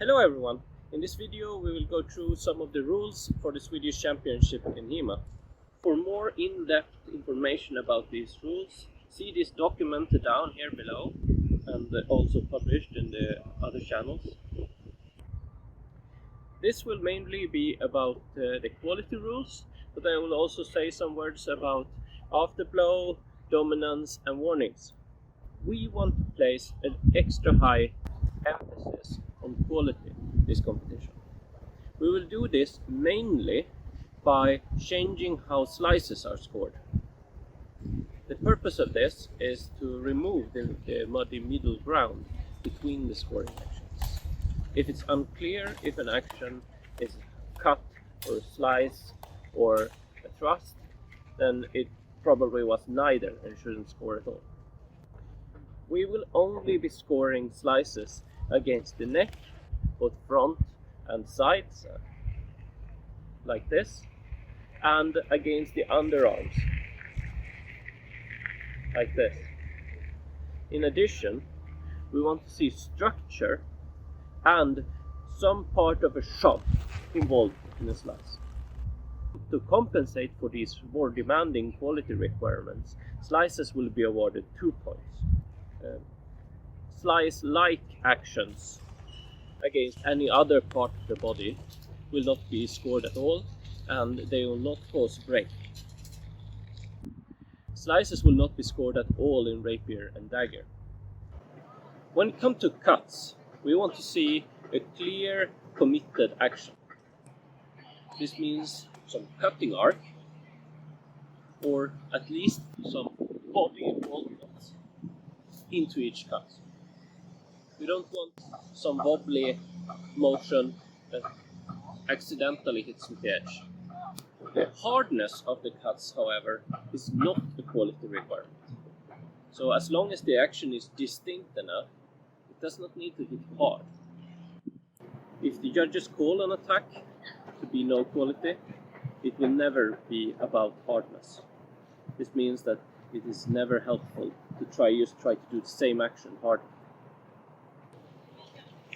Hello everyone! In this video we will go through some of the rules for the Swedish Championship in HEMA. For more in-depth information about these rules, see this document down here below and also published in the other channels. This will mainly be about the quality rules, but I will also say some words about afterblow, dominance and warnings. We want to place an extra high emphasis on quality this competition. We will do this mainly by changing how slices are scored. The purpose of this is to remove the muddy middle ground between the scoring actions. If it's unclear if an action is a cut or a slice or a thrust, then it probably was neither and shouldn't score at all. We will only be scoring slices against the neck, both front and sides, like this, and against the underarms, like this. In addition, we want to see structure and some part of a shot involved in a slice. To compensate for these more demanding quality requirements, slices will be awarded 2 points. Slice-like actions against any other part of the body will not be scored at all, and they will not cause break. Slices will not be scored at all in rapier and dagger. When it comes to cuts, we want to see a clear, committed action. This means some cutting arc, or at least some body involvement into each cut. We don't want some wobbly motion that accidentally hits with the edge. The hardness of the cuts, however, is not a quality requirement. So as long as the action is distinct enough, it does not need to hit hard. If the judges call an attack to be no quality, it will never be about hardness. This means that it is never helpful to try to do the same action harder.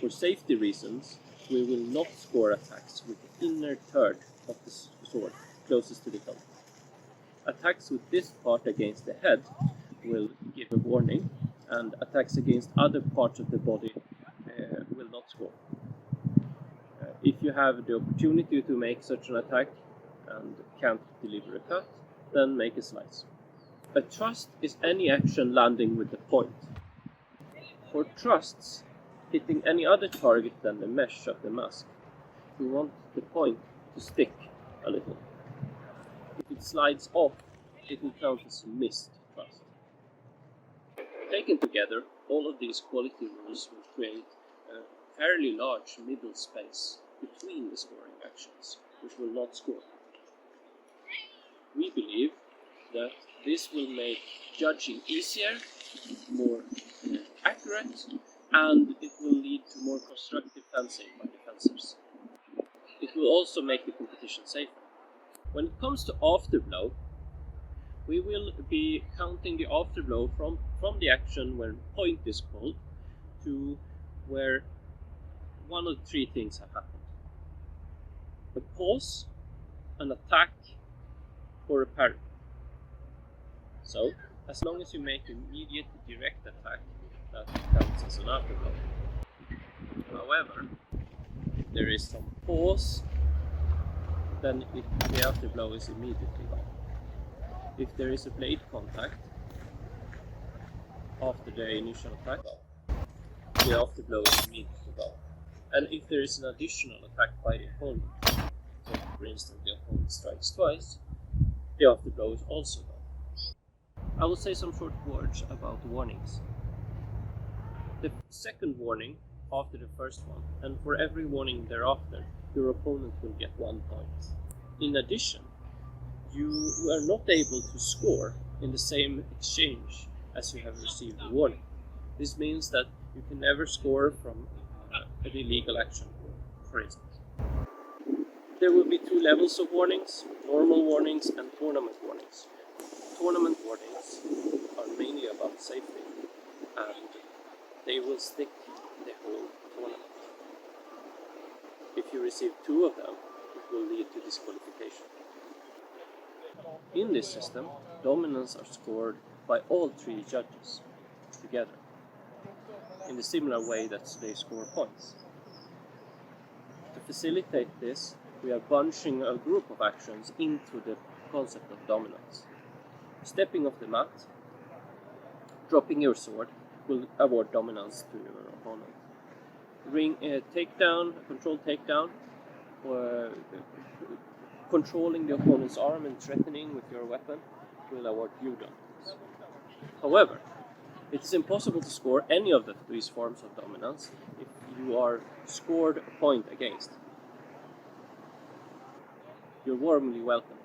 For safety reasons, we will not score attacks with the inner third of the sword closest to the hilt. Attacks with this part against the head will give a warning, and attacks against other parts of the body will not score. If you have the opportunity to make such an attack and can't deliver a cut, then make a slice. A thrust is any action landing with the point. For thrusts, hitting any other target than the mesh of the mask, we want the point to stick a little. If it slides off, it will count as a missed thrust. Taken together, all of these quality rules will create a fairly large middle space between the scoring actions, which will not score. We believe that this will make judging easier, more accurate, and it will lead to more constructive fencing by the fencers. It will also make the competition safer. When it comes to afterblow, we will be counting the afterblow from the action where point is called to where one of 3 things have happened. A pause, an attack, or a parry. So, as long as you make an immediate direct attack, that counts as an afterblow. However, if there is some pause, then the afterblow is immediately gone. If there is a blade contact after the initial attack, the afterblow is immediately gone. And if there is an additional attack by the opponent, so for instance the opponent strikes twice, the afterblow is also gone. I will say some short words about warnings. The second warning after the first one, and for every warning thereafter, your opponent will get 1 point. In addition, you are not able to score in the same exchange as you have received the warning. This means that you can never score from an illegal action, for instance. There will be 2 levels of warnings: normal warnings and tournament warnings. Tournament warnings are mainly about safety, and they will stick the whole tournament. you receive 2 of them, it will lead to disqualification. In this system, dominance are scored by all 3 judges together, in the similar way that they score points. To facilitate this, we are bunching a group of actions into the concept of dominance. Stepping off the mat, dropping your sword will award dominance to your opponent. Takedown, controlled takedown, controlling the opponent's arm and threatening with your weapon will award you dominance. However, it is impossible to score any of these forms of dominance if you are scored a point against. You're warmly welcome.